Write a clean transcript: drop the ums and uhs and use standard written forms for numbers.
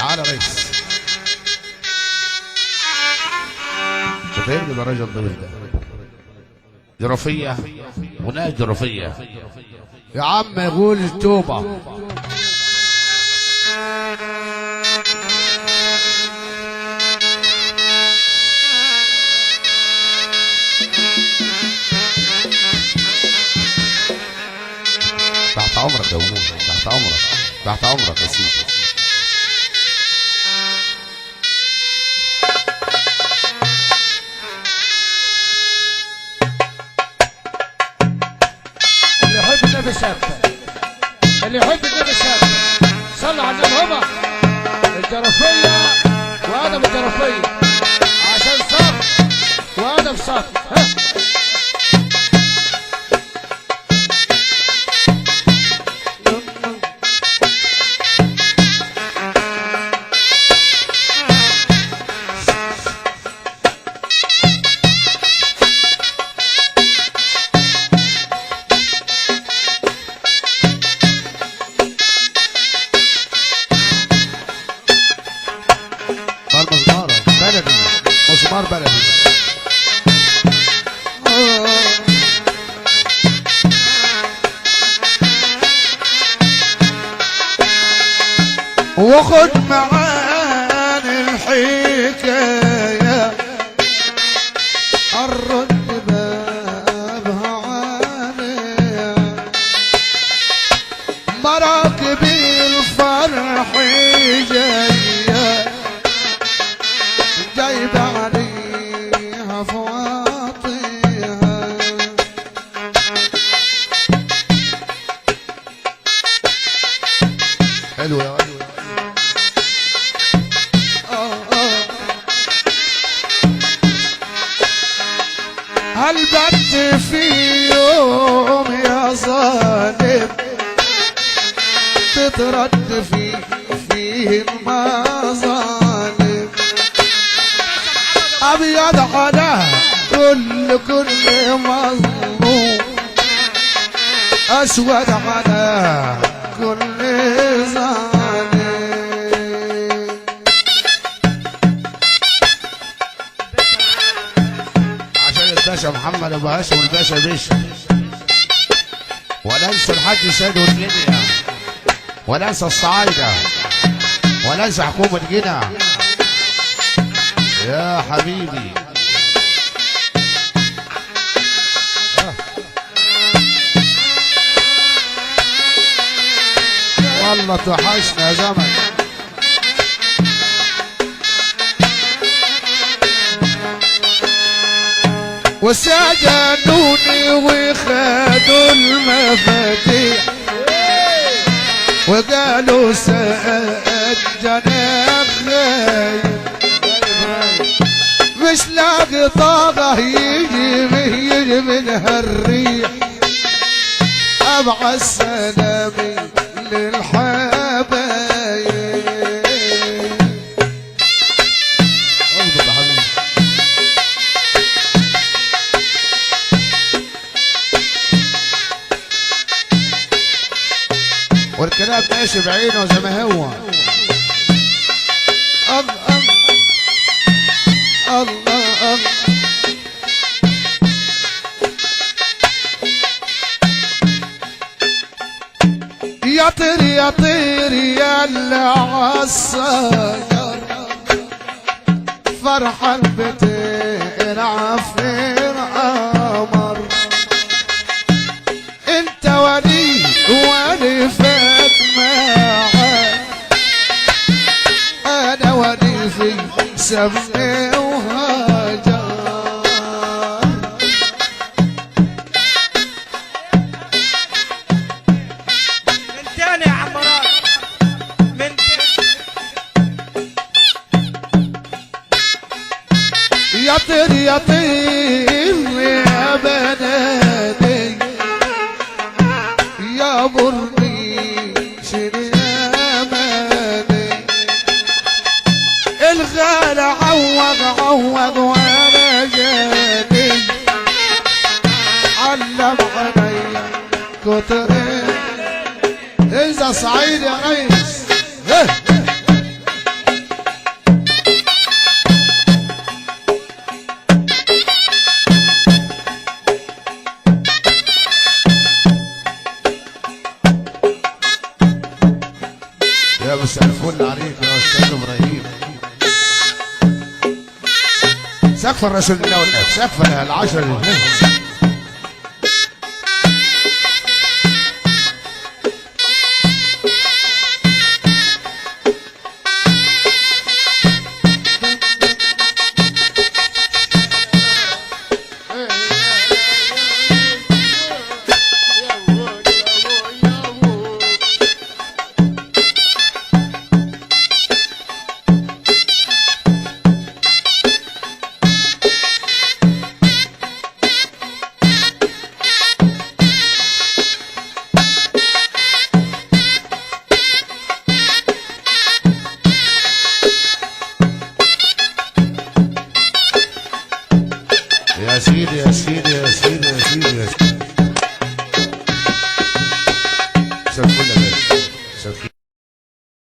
تعالى ريس. شايفني ده راجل ضمن ده جرافيه وناس جرافيه يا عم. يقول التوبه تحت عمرك يا ابوي، تحت عمرك، تحت عمرك يا سيدي. اللي يحب النبي ثابت، اللي يحب النبي ثابت. صلوا على النبي. هما الجرافيه وادم الجرافيه عشان صف وادم صف. مسمار بلدي. وخد معاني الحكاية الرد بابها عالية مراكب الفرح جاية جايبة عليها فواطيها حلو يا ولد. هل بت في يوم يا ظالم تترد فيه المظالم أبيض على كل مظلوم أسود على كل ظالم. عشان الباشا محمد ابو هاشم والباشا باشا، ولا انسى الحاج سيد والجنيا، ولا انسى الصعايده، ولا انسى حكومه جنى يا حبيبي. والله توحشنا يا زمن. وسجنوني وخدوا المفاتيح وقالوا سجنا خايف مش لاقي طاقة يجي من هالريح أبعث سلامي للحبايب. والكلام ماشي بعينه زي ما هو. الله الله الله يا طير يا طير يا اللي عالصير فرحان بتلعب في القمر انت ولي ولي فات معاك انا ولي في سبني وهجر. من تاني يا عم مراد، من تاني. يا طير يا طير يا بنادي يا برني شنو اماني الغالى عوض وانا جاني علم علي كتر. انزل صعيد يا ريس. يا مساء الفل عليك يا استاذ ابراهيم. سقف الرسول الله والنبي، سقف العشرة الاثنين. يا سيدي يا سيدي يا سيدي يا سيدي يا سيدي.